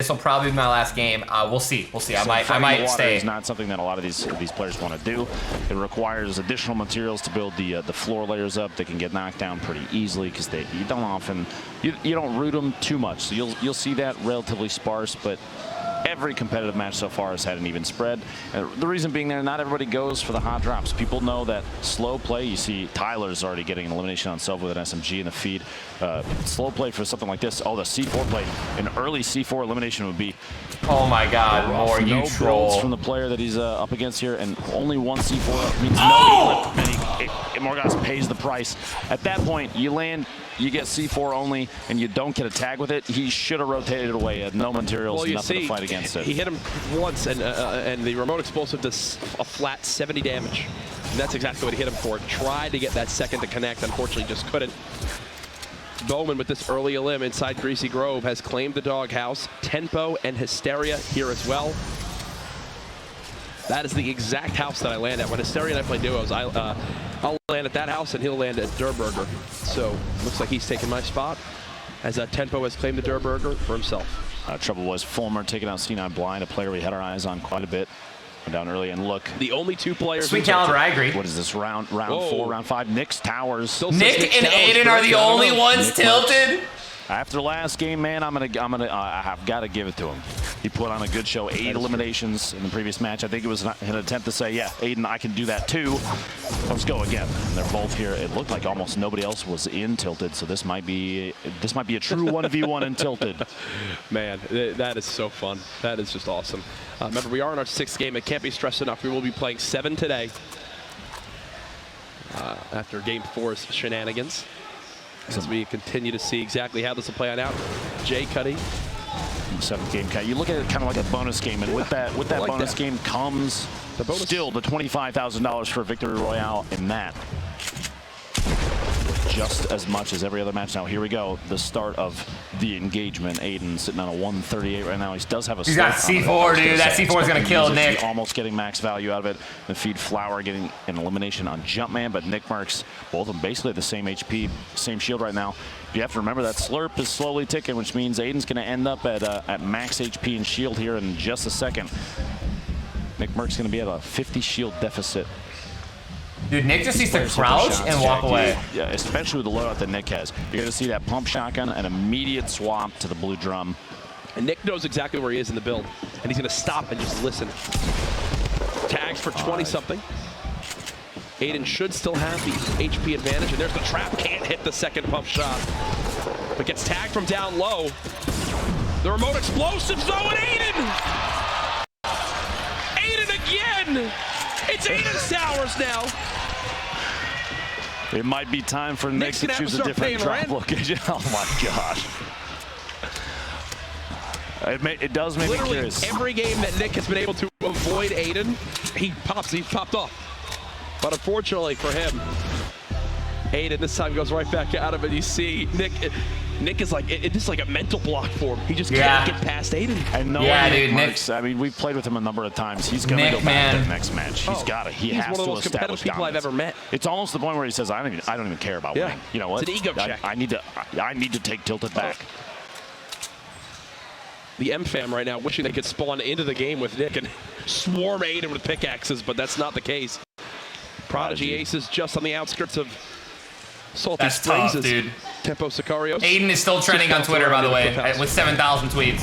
this will probably be my last game. We'll see. We'll see. I might stay. It's not something that a lot of these players want to do. It requires additional materials to build the floor layers up. They can get knocked down pretty easily because you don't often you don't root them too much. So you'll see that relatively sparse, but every competitive match so far has had an even spread. The reason being there, not everybody goes for the hot drops. People know that slow play. You see Tyler's already getting an elimination on himself with an SMG in the feed. Slow play for something like this. Oh, the C4 play. An early C4 elimination would be. Oh my God, more you troll. From the player that he's up against here, and only one C4 means no lift, and Morgas pays the price. At that point, you land, you get C4 only, and you don't get a tag with it. He should have rotated away. Had no materials, nothing to fight against it. He hit him once, and the remote explosive does a flat 70 damage. And that's exactly what he hit him for. Tried to get that second to connect, unfortunately just couldn't. Bowman with this early elim inside Greasy Grove has claimed the doghouse. Tempo and Hysteria here as well. That is the exact house that I land at. When Hysteria and I play duos, I'll land at that house and he'll land at Durburger. So looks like he's taking my spot as Tempo has claimed the Durburger for himself. Trouble was Fulmer taking out C9 Blind, a player we had our eyes on quite a bit. Down early, and look, the only two players. Sweet caliber, I agree. What is this round 4, round 5? Nick's towers. Nick and Aydan are the only ones tilted. After last game, man, I've got to give it to him. He put on a good show. 8 eliminations in the previous match. I think it was an attempt to say, yeah, Aydan, I can do that too. Let's go again. And they're both here. It looked like almost nobody else was in tilted, so this might be a true 1v1 in tilted. Man, that is so fun. That is just awesome. Remember, we are in our 6th game. It can't be stressed enough. We will be playing 7 today after game 4's shenanigans. As we continue to see exactly how this will play on out. Jay Cuddy. 7th game cut. You look at it kind of like a bonus game, and with that bonus game comes the $25,000 for Victory Royale in that. Just as much as every other match. Now here we go, the start of the engagement. Aydan sitting on a 138 right now. He does have a. He's got C4, dude. That C4 is gonna kill Nick. Almost getting max value out of it. The feed Flower getting an elimination on Jumpman, but Nick marks both of them basically the same HP, same shield right now. You have to remember that Slurp is slowly ticking, which means Aydan's gonna end up at max HP and shield here in just a second. Nick Merck's gonna be at a 50 shield deficit. Dude, Nick just needs to crouch and walk away. Yeah, especially with the loadout that Nick has. You're going to see that pump shotgun, an immediate swap to the blue drum. And Nick knows exactly where he is in the build, and he's going to stop and just listen. Tags for 20-something. Aydan should still have the HP advantage, and there's the trap. Can't hit the second pump shot, but gets tagged from down low. The remote explosives, though, and Aydan! Aydan again! It's Aydan's towers now. It might be time for Nick to choose a different drop location. Oh my gosh. It does make me curious. Every game that Nick has been able to avoid Aydan, he popped off. But unfortunately for him, Aydan this time goes right back out of it. You see Nick is like, it's just like a mental block for him. He just can't get past Aydan. And dude, Nick. I mean, we've played with him a number of times. He's going to go back to the next match. He's got to. He has to establish dominance. He's one of the most competitive people I've ever met. It's almost the point where he says, I don't even care about winning. You know what? It's an ego check. I need to take tilted back. The M-Fam right now wishing they could spawn into the game with Nick and swarm Aydan with pickaxes, but that's not the case. Prodigy Aces just on the outskirts of Salty Springs. Tough, dude. Tempo Sicarios. Aydan is still trending on Twitter, by the way, with 7,000 tweets.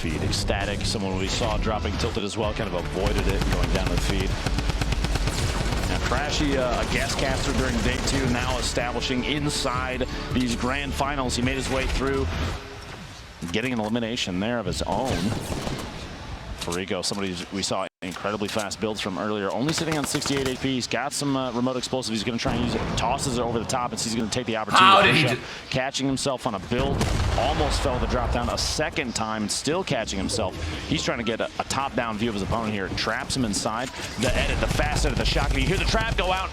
Feed ecstatic. Someone we saw dropping tilted as well, kind of avoided it going down the feed. Now Crashy, a guest caster during day 2, now establishing inside these grand finals. He made his way through, getting an elimination there of his own. Rico, somebody we saw incredibly fast builds from earlier, only sitting on 68 AP. He's got some remote explosive. He's going to try and use it. Tosses it over the top, and he's going to take the opportunity. Catching himself on a build. Almost fell to drop down a second time, and still catching himself. He's trying to get a top-down view of his opponent here. Traps him inside. The edit, the fast edit, the shotgun. You hear the trap go out.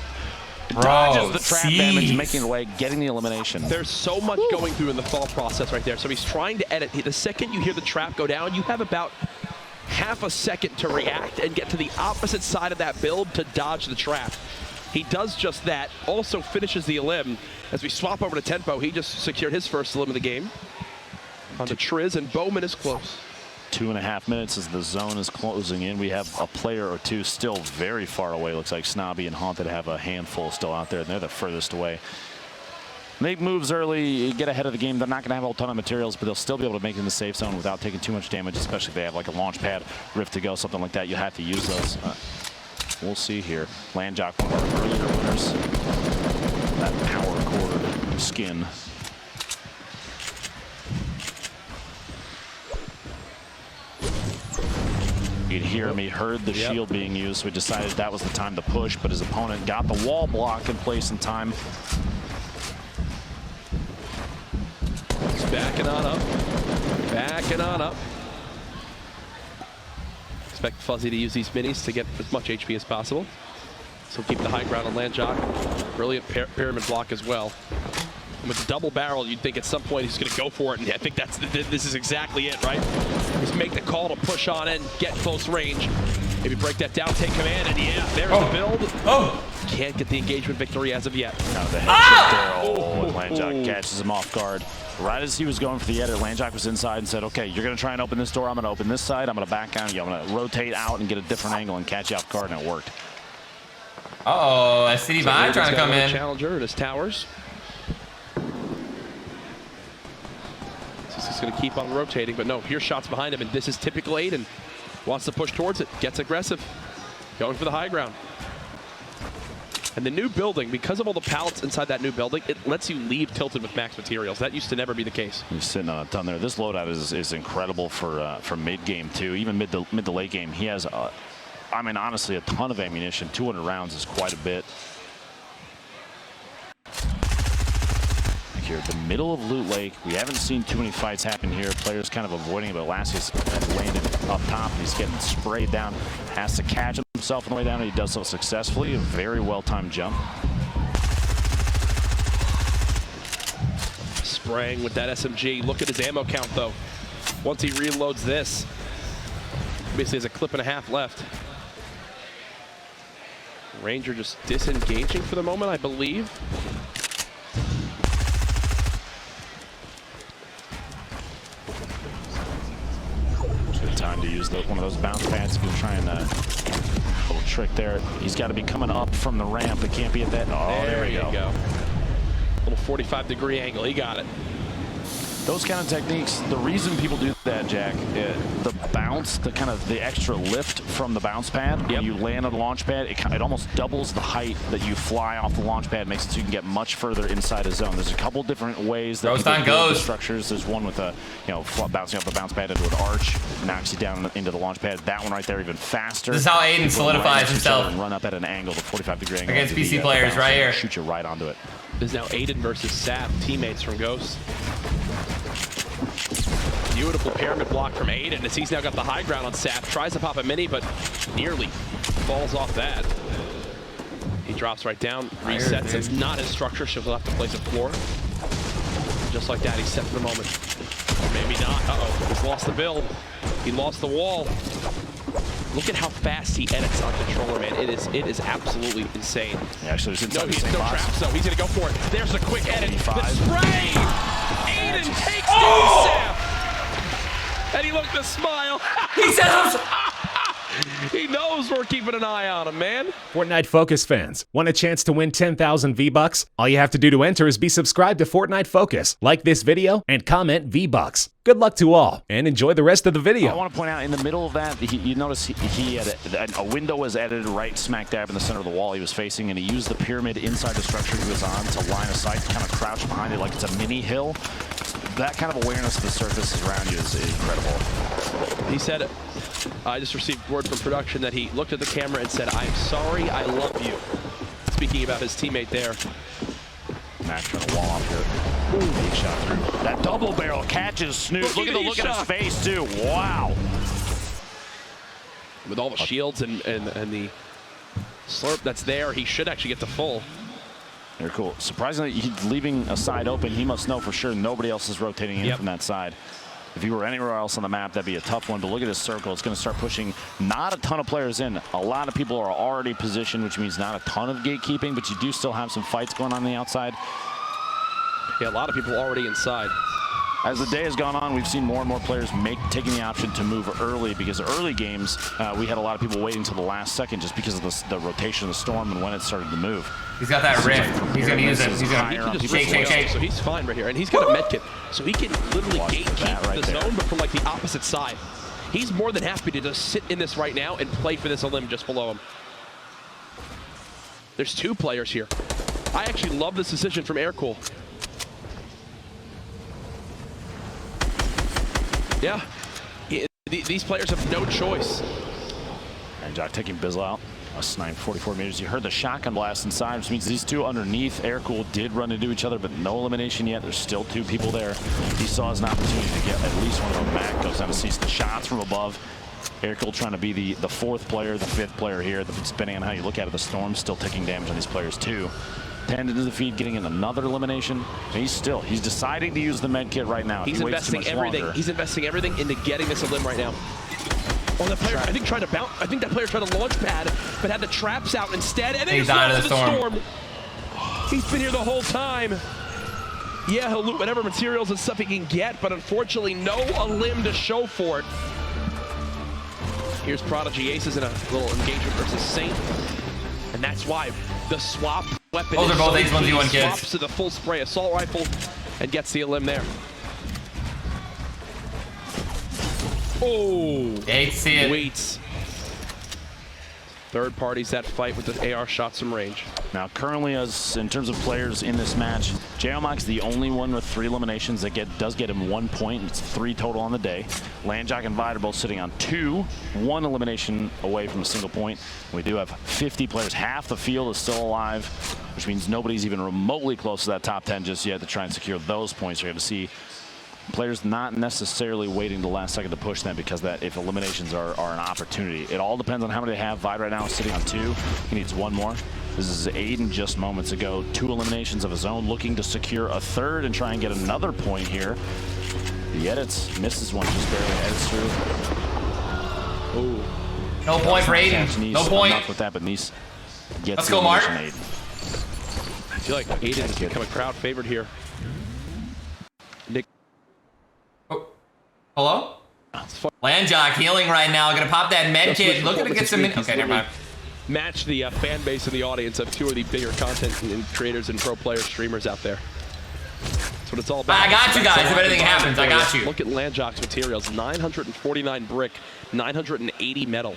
Dodges the trap damage, making it away, getting the elimination. There's so much going through in the thought process right there. So he's trying to edit. The second you hear the trap go down, you have about half a second to react and get to the opposite side of that build to dodge the trap. He does just that, also finishes the elim. As we swap over to Tempo, he just secured his first elim of the game. Onto Triz, and Bowman is close. 2.5 minutes as the zone is closing in. We have a player or two still very far away. Looks like Snobby and Haunted have a handful still out there, and they're the furthest away. Make moves early, get ahead of the game. They're not going to have a ton of materials, but they'll still be able to make it in the safe zone without taking too much damage, especially if they have like a launch pad, rift to go, something like that. You have to use those. We'll see here. Landjock, one of our earlier winners. That power cord skin. You could hear him, he heard the shield being used, so he decided that was the time to push, but his opponent got the wall block in place in time. He's backing on up. Backing on up. Expect Fuzzy to use these minis to get as much HP as possible. So keep the high ground on Landjock. Brilliant pyramid block as well. And with the double barrel, you'd think at some point he's going to go for it, and I think this is exactly it, right? Just make the call to push on in, get close range. Maybe break that down, take command, and yeah, there's the build. Can't get the engagement victory as of yet. Now the headshot there, Landjock catches him off guard. Right as he was going for the edit, Landjock was inside and said, okay, you're going to try and open this door. I'm going to open this side. I'm going to back on you. I'm going to rotate out and get a different angle and catch you off guard, and it worked. Uh-oh, SCD behind trying to come in. Challenger and his towers. He's going to keep on rotating, but no, here's shots behind him, and this is typical Aydan. Wants to push towards it, gets aggressive, going for the high ground. And the new building, because of all the pallets inside that new building, it lets you leave tilted with max materials. That used to never be the case. He's sitting on a ton there. This loadout is incredible for mid game too, even mid to late game. He has, I mean, honestly, a ton of ammunition. 200 rounds is quite a bit. Here at the middle of Loot Lake, we haven't seen too many fights happen here. Players kind of avoiding it, but Lassius has landed up top. He's getting sprayed down, has to catch himself on the way down, and he does so successfully. A very well-timed jump. Spraying with that SMG. Look at his ammo count, though. Once he reloads this, basically has a clip and a half left. Ranger just disengaging for the moment, I believe. Time to use one of those bounce pads if you're trying a little trick there. He's got to be coming up from the ramp. It can't be at that. Oh, there we go. Little 45-degree angle. He got it. Those kind of techniques, the reason people do that, Jack, the bounce, the extra lift from the bounce pad, when you land on the launch pad, it almost doubles the height that you fly off the launch pad, makes it so you can get much further inside a zone. There's a couple different ways that you can build the structures. There's one with a, bouncing off the bounce pad into an arch, knocks you down into the launch pad. That one right there even faster. This is how Aydan solidifies himself. And run up at an angle, the 45-degree angle. Against PC players right here. Shoot you right onto it. This is now Aydan versus Sap, teammates from Ghost. Beautiful pyramid block from Aydan as he's now got the high ground on Sap. Tries to pop a mini, but nearly falls off that. He drops right down, resets. It's not his structure, so he'll have to place a floor. Just like that, he's set for the moment. Or maybe not. Uh-oh, he's lost the build. He lost the wall. Look at how fast he edits on controller, man. It is absolutely insane. Yeah, actually, there's no traps, though. He's gonna go for it. There's a quick edit. The spray! Aydan takes down Sap! And he looked to smile. He says, he knows we're keeping an eye on him, man. Fortnite Focus fans, want a chance to win 10,000 V-Bucks? All you have to do to enter is be subscribed to Fortnite Focus, like this video, and comment V-Bucks. Good luck to all, and enjoy the rest of the video. I want to point out, in the middle of that, you notice he had a window was edited right smack dab in the center of the wall he was facing, and he used the pyramid inside the structure he was on to line of sight, kind of crouch behind it like it's a mini hill. That kind of awareness of the surfaces around you is incredible. He said, I just received word from production that he looked at the camera and said, I'm sorry, I love you. Speaking about his teammate there. Max trying to wall off here. Ooh, big shot through. That double barrel catches Snoop. Look at the look at his face, too. Wow. With all the shields and the slurp that's there, he should actually get the full. Very cool. Surprisingly, he's leaving a side open. He must know for sure nobody else is rotating in from that side. If he were anywhere else on the map, that'd be a tough one. But look at this circle. It's going to start pushing not a ton of players in. A lot of people are already positioned, which means not a ton of gatekeeping, but you do still have some fights going on the outside. Yeah, a lot of people already inside. As the day has gone on, we've seen more and more players taking the option to move early, because early games, we had a lot of people waiting until the last second just because of the rotation of the storm and when it started to move. He's got that rift. He's going to use it. He's going to shake. So he's fine right here. And he's got a med kit. So he can literally gatekeep the zone, but from like the opposite side. He's more than happy to just sit in this right now and play for this limb just below him. There's 2 players here. I actually love this decision from Aircool. Yeah, these players have no choice. And Jock taking Bizzle out. A snipe 44 meters. You heard the shotgun blast inside, which means these 2 underneath. Aircool did run into each other, but no elimination yet. There's still 2 people there. He saw his opportunity to get at least one of them back. Goes down to sees the shots from above. Aircool trying to be the 4th player, the 5th player here. Depending on how you look at it, the Storm's still taking damage on these players too. 10 into the feed, getting in another elimination. And he's deciding to use the med kit right now. He's investing everything. He's investing everything into getting this limb right now. Oh, that player, I think tried to bounce. I think that player tried to launch pad, but had the traps out instead. And then he's out of the storm. He's been here the whole time. Yeah, he'll loot whatever materials and stuff he can get, but unfortunately, no limb to show for it. Here's Prodigy Aces in a little engagement versus Saint, and that's why the swap weapon. Those are both so H1Z1 kids. Swaps to the full spray assault rifle and gets the limb there. Oh, you hate to see it. Waits. Third party's that fight with the AR shots from range. Now, currently, as in terms of players in this match, Jayomok's the only one with 3 eliminations that does get him 1 point. It's 3 total on the day. Landjock and Vide are both sitting on 2, 1 elimination away from a single point. We do have 50 players. Half the field is still alive, which means nobody's even remotely close to that top 10 just yet to try and secure those points. You're going to see players not necessarily waiting the last second to push them, because that if eliminations are an opportunity. It all depends on how many they have. Vide right now is sitting on 2. He needs 1 more. This is Aydan just moments ago. 2 eliminations of his own, looking to secure a 3rd and try and get another point here. The edits misses one, just barely edits through. Oh, no point for Aydan. No point. Enough with that, but Nice gets Let's go, Mark. I feel like Aydan's become a crowd favorite here. Nick. Oh. Hello? Landjock healing right now. Gonna pop that med kit. Looking to get some. Okay, never mind. Match the fan base and the audience of 2 of the bigger content creators and pro player streamers out there. That's what it's all about. I got you guys. If anything happens, I got you. Look at Landjock's materials: 949 brick, 980 metal.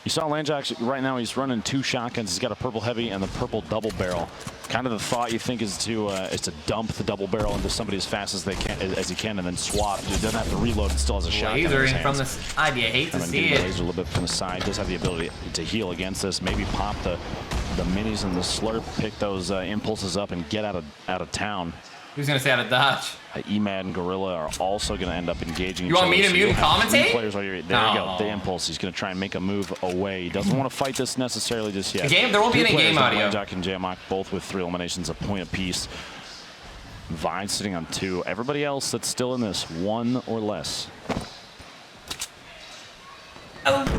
You saw Landjock right now. He's running 2 shotguns. He's got a purple heavy and the purple double barrel. Kind of the thought you think is to dump the double barrel into somebody as fast as he can, and then swap. He doesn't have to reload. It still has a shotgun. Lasering from the side. You hate to see it. Laser a little bit from the side. Does have the ability to heal against this. Maybe pop the minis and the slurp. Pick those impulses up and get out of town. Who's gonna stay out of dodge? Emad and Gorilla are also going to end up engaging. You want me to mute and commentate? Players right here. There you go. The impulse. He's going to try and make a move away. He doesn't want to fight this necessarily just yet. There won't be any game audio. Landjock and Jayomok both with 3 eliminations, a point apiece. Vide sitting on 2. Everybody else that's still in this, 1 or less.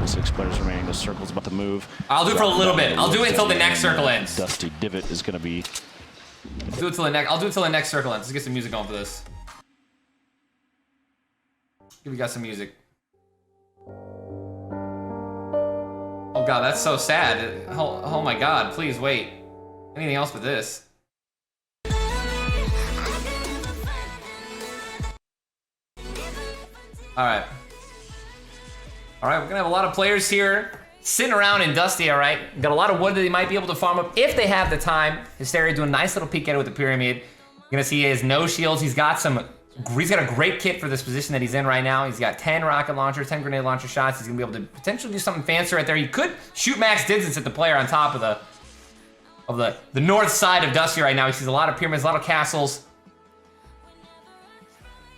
6 players remaining. The circle's about to move. I'll do it for a little bit. I'll do it until the next circle ends. Dusty Divot is going to be. I'll do it till the next circle ends. Let's get some music on for this. Give you guys some music. Oh god, that's so sad. Oh my god, please wait. Anything else but this? Alright. Alright, we're gonna have a lot of players here sitting around in Dusty, alright? Got a lot of wood that they might be able to farm up if they have the time. Hysteria doing a nice little peek at it with the pyramid. You're gonna see he has no shields. He's got a great kit for this position that he's in right now. He's got 10 rocket launchers, 10 grenade launcher shots. He's gonna be able to potentially do something fancier right there. He could shoot max distance at the player on top of the north side of Dusty right now. He sees a lot of pyramids, a lot of castles.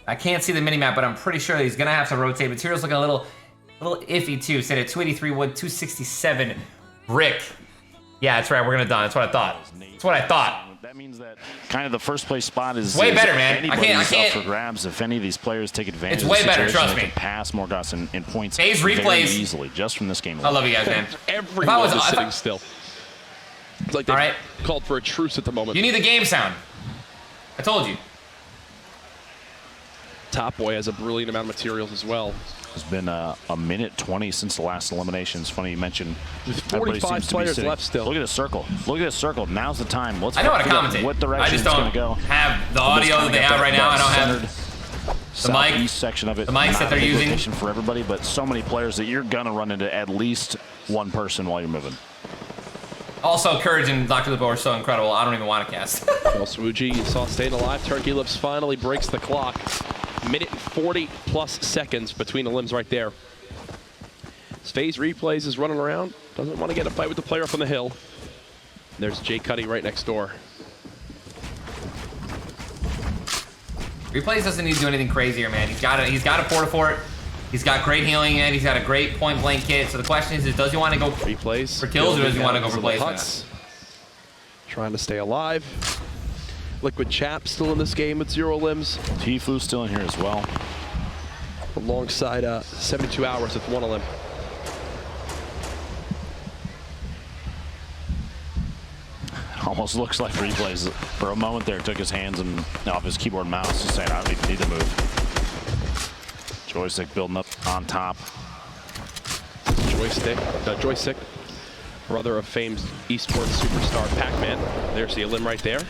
I can't see the minimap, but I'm pretty sure that he's gonna have to rotate. Materials looking a little iffy too. Said at 283 wood, 267 brick. Yeah, that's right. We're gonna done. That's what I thought. That's what I thought. That means that kind of the first place spot is way better, man. I can't. Up for grabs. If any of these players take advantage, It's way of the better. Trust they me. can pass Morgoth in points Phase very replays easily just from this game. I love you guys, man. Everyone is sitting still. It's like they called for a truce at the moment. You need the game sound. I told you. Top Boy has a brilliant amount of materials as well. It's been a minute 20 since the last elimination. It's funny you mentioned. With 45 players left still. Look at this circle. Look at this circle. Now's the time. Let's I know how to commentate. What direction I just it's going don't to go. have the audio that they have right now. I don't have the mic. Section of it. The mics that they're using for everybody, but so many players that you're gonna run into at least one person while you're moving. Also, Courage and Dr. Lupo are so incredible. I don't even want to cast. Well, Swoogie, you saw staying alive. Turkey Lips finally breaks the clock. Minute and 40 plus seconds between the limbs right there. Phase replays is running around. Doesn't want to get a fight with the player up on the hill. There's Jay Cuddy right next door. Replays doesn't need to do anything crazy here, man. He's got a Portafort. He's got great healing and he's got a great point blank kit. So the question is does he want to go replays for kills or does he want to go for plays? Trying to stay alive. Liquid Chap still in this game with 0 limbs. Tfue still in here as well. Alongside 72 hours with 1 limb. Almost looks like Replays for a moment there took his hands and off his keyboard and mouse, just saying I don't even need to move. Joystick building up on top. Joystick, brother of famed esports superstar Pac-Man. There's the limb right there.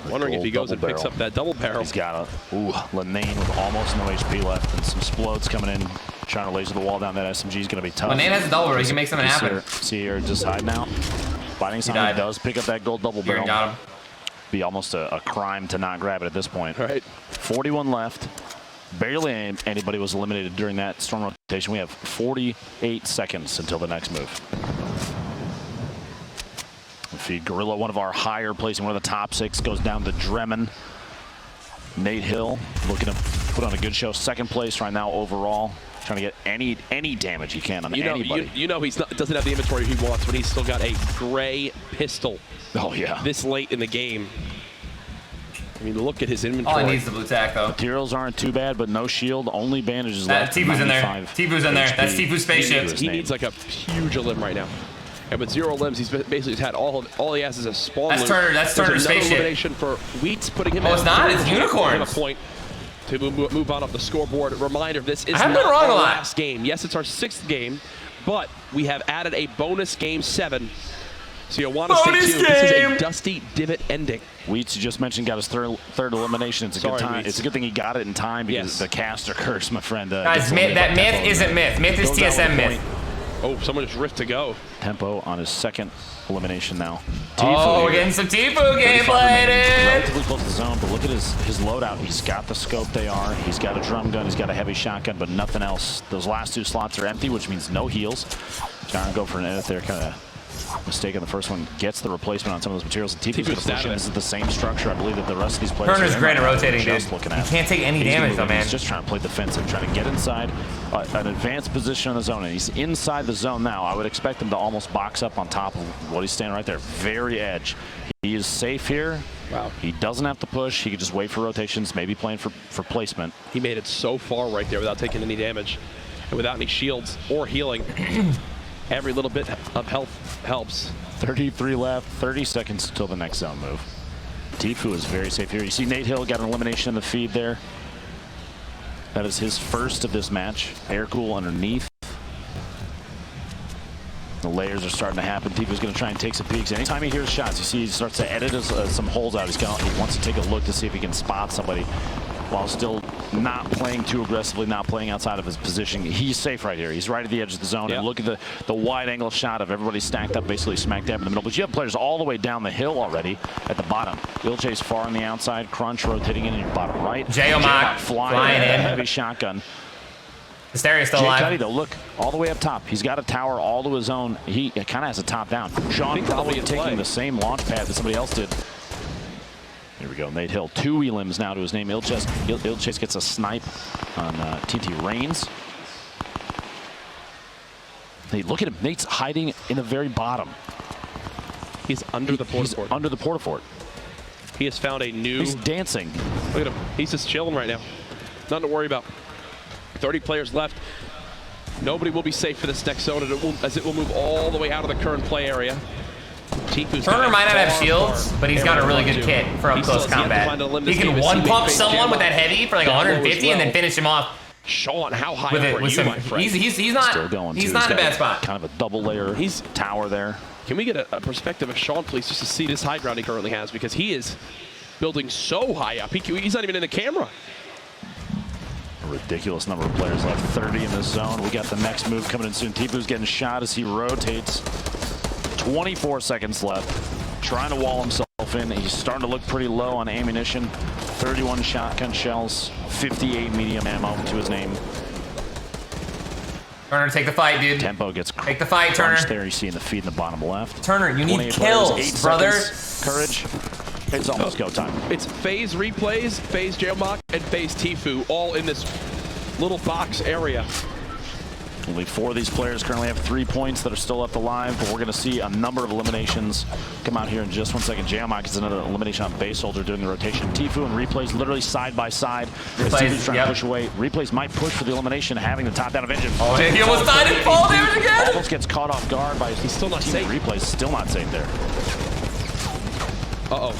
Wondering if he goes and picks up that double barrel. He's got a Lenane with almost no HP left and some explodes coming in, trying to laser the wall down. That SMG is going to be tough. Lenane has a double barrel. He can make something happen. See here, just hiding out. Fighting Simon does pick up that gold double barrel. Got him. Be almost a crime to not grab it at this point. Right. 41 left. Barely anybody was eliminated during that storm rotation. We have 48 seconds until the next move. Feed Gorilla, one of our higher placing, one of the top 6, goes down to Dremen. Nate Hill looking to put on a good show. 2nd place right now overall. Trying to get any damage he can on anybody. You know he doesn't have the inventory he wants, but he's still got a gray pistol. Oh, yeah. This late in the game. I mean, look at his inventory. All he needs is the blue tack, though. Materials aren't too bad, but no shield, only bandages left. Tfue's in there. Tfue's in there. That's Tfue's spaceship. He needs like a huge limb right now. And with 0 limbs, he's basically just had all he has is a spawn loop. That's Turner's spaceship. Elimination for Wheats, putting him. Oh, it's not. It's Unicorns. A point to move on up the scoreboard. Reminder: this is not our last game. Yes, it's our 6th game, but we have added a bonus game 7. So you'll want to stay tuned. This is a Dusty Divot ending. Wheats, you just mentioned, got his third elimination. It's a good time. Wheats. It's a good thing he got it in time because the caster curse, my friend. Guys, that myth isn't myth. Myth is TSM myth. Oh, someone just ripped to go. Tempo on his 2nd elimination now. Oh, we're getting some Tfue gameplay, dude. Relatively close to the zone, but look at his loadout. He's got the scope AR, he's got a drum gun, he's got a heavy shotgun, but nothing else. Those last 2 slots are empty, which means no heals. Trying to go for an edit there, kind of mistake on the first one. Gets the replacement on some of those materials. And Tfue's going to push in. This is the same structure, I believe, that the rest of these players Turner's great at rotating, dude. Looking at. He can't take any damage, though, man. He's just trying to play defensive, trying to get inside an advanced position in the zone, and he's inside the zone now. I would expect him to almost box up on top of what he's standing right there. Very edge. He is safe here. Wow. He doesn't have to push. He could just wait for rotations, maybe playing for placement. He made it so far right there without taking any damage and without any shields or healing. Every little bit of health helps. 33 left, 30 seconds until the next zone move. Tfue is very safe here. You see Nate Hill got an elimination in the feed there. That is his first of this match. Air cool underneath. The layers are starting to happen. Tfue's going to try and take some peeks. Anytime he hears shots, you see he starts to edit some holes out. He wants to take a look to see if he can spot somebody while still not playing too aggressively, not playing outside of his position. He's safe right here. He's right at the edge of the zone. And look at the wide angle shot of everybody stacked up, basically smack dab in the middle. But you have players all the way down the hill already at the bottom. Ilchase far on the outside, Crunch rotating in your bottom right. J-O-Mock flying in. Heavy shotgun. Hysteria's still alive. Cuddy, though, look, all the way up top. He's got a tower all to his own. He kind of has a top down. Sean probably taking the same launch pad that somebody else did. Here we go, Nate Hill. 2 elims now to his name. Ilchase gets a snipe on TT Reigns. Hey, look at him. Nate's hiding in the very bottom. He's under the porta fort. Under the porta fort. He has found a new... He's dancing. Look at him. He's just chilling right now. Nothing to worry about. 30 players left. Nobody will be safe for this next zone, as it will move all the way out of the current play area. Turner might not have shields, but he's got a really good kit for up close combat. He can one-pump someone with that heavy for like 150 and then finish him off. Sean, how high up are you, my friend? He's not in a bad spot. Kind of a double layer tower there. Can we get a perspective of Sean, please, just to see this high ground he currently has? Because he is building so high up. He's not even in the camera. A ridiculous number of players left. 30 in this zone. We got the next move coming in soon. Tifu's getting shot as he rotates. 24 seconds left. Trying to wall himself in. He's starting to look pretty low on ammunition. 31 shotgun shells, 58 medium ammo to his name. Turner, take the fight, dude. Tempo gets take the fight, Turner. There you see in the feed in the bottom left. Turner, you need kills, brother. Courage. It's almost go time. It's phase replays, phase Jailmock, and phase Tifu, all in this little box area. Only 4 of these players currently have 3 points that are still left alive, but we're going to see a number of eliminations come out here in just 1 second. Jailmock is another elimination on base soldier doing the rotation. Tifu and Replays literally side by side. Tifu's trying to push away. Replays might push for the elimination, having the top down of engine. Oh, he almost died in fall damage again. Almost gets caught off guard by he's still not safe. Replays still not safe there. Uh-oh.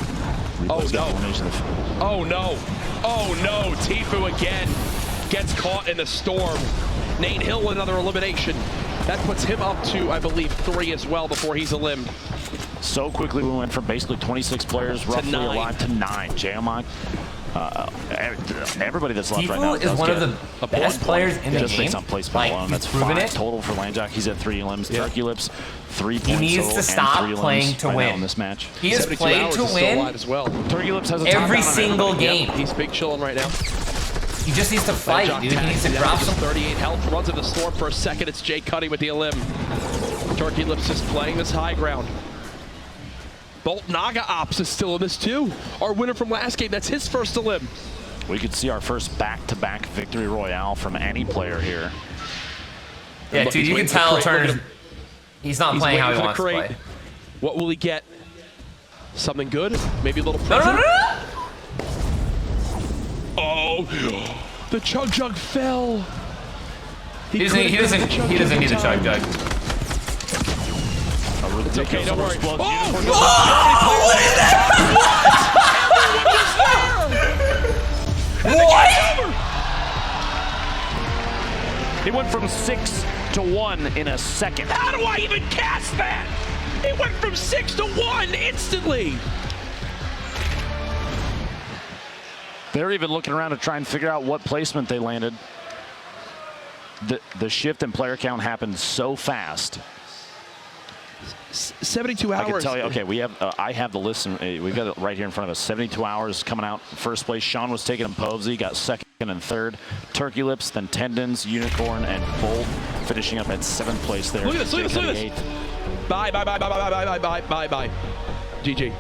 Oh, no. Oh, no. Oh, no. Tifu again gets caught in the storm. Nate Hill, another elimination. That puts him up to, I believe, 3 as well before he's eliminated. So quickly we went from basically 26 players roughly alive to 9. Jailmock, everybody that's left right now is one of the best players in the game. Just based on placement alone, that's 5 total for Landjack. He's at 3 limbs. Turkey Lips, 3 points. He needs to stop playing to win in this match. He has played to win as well. Turkey Lips has a every single game. He's big chilling right now. He just needs to fight, dude. He needs to drop some. 38 health, runs into the storm for a second. It's Jay Cuddy with the elim. Turkey Lips is playing this high ground. Bolt Naga Ops is still in this too. Our winner from last game, that's his first elim. We could see our first back-to-back victory royale from any player here. Yeah, look, dude, you can tell Turner's he's not playing how he wants to play. What will he get? Something good? Maybe a little No. Oh, the Chug Jug fell. He doesn't need the Chug Jug. It's okay, don't worry. What is that? What? He went from 6 to 1 in a second. How do I even cast that? It went from 6 to 1 instantly. They're even looking around to try and figure out what placement they landed. The shift in player count happened so fast. 72 hours. I can tell you, okay, we have, I have the list, and we've got it right here in front of us. 72 hours coming out first place. Sean was taking him Povsey, got second and third. Turkey Lips, then Tendons, Unicorn, and Bolt finishing up at 7th place there. Look at this, look at this. Bye. GG.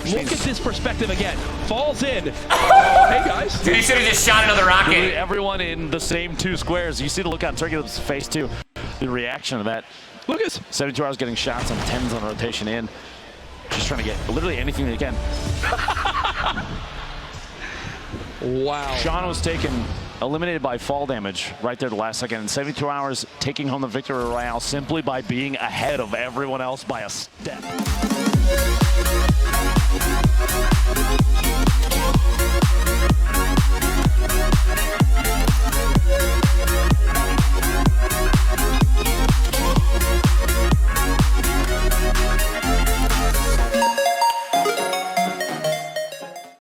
Look at this perspective again. Falls in. Hey, guys. Dude, he should have just shot another rocket. Everyone in the same 2 squares. You see the look on Turkey Lips' face, too. The reaction to that. Look at this. 72 hours getting shots and 10s on rotation in. Just trying to get literally anything they can. Wow. Sean was eliminated by fall damage right there the last second. In 72 hours, taking home the victory royale simply by being ahead of everyone else by a step.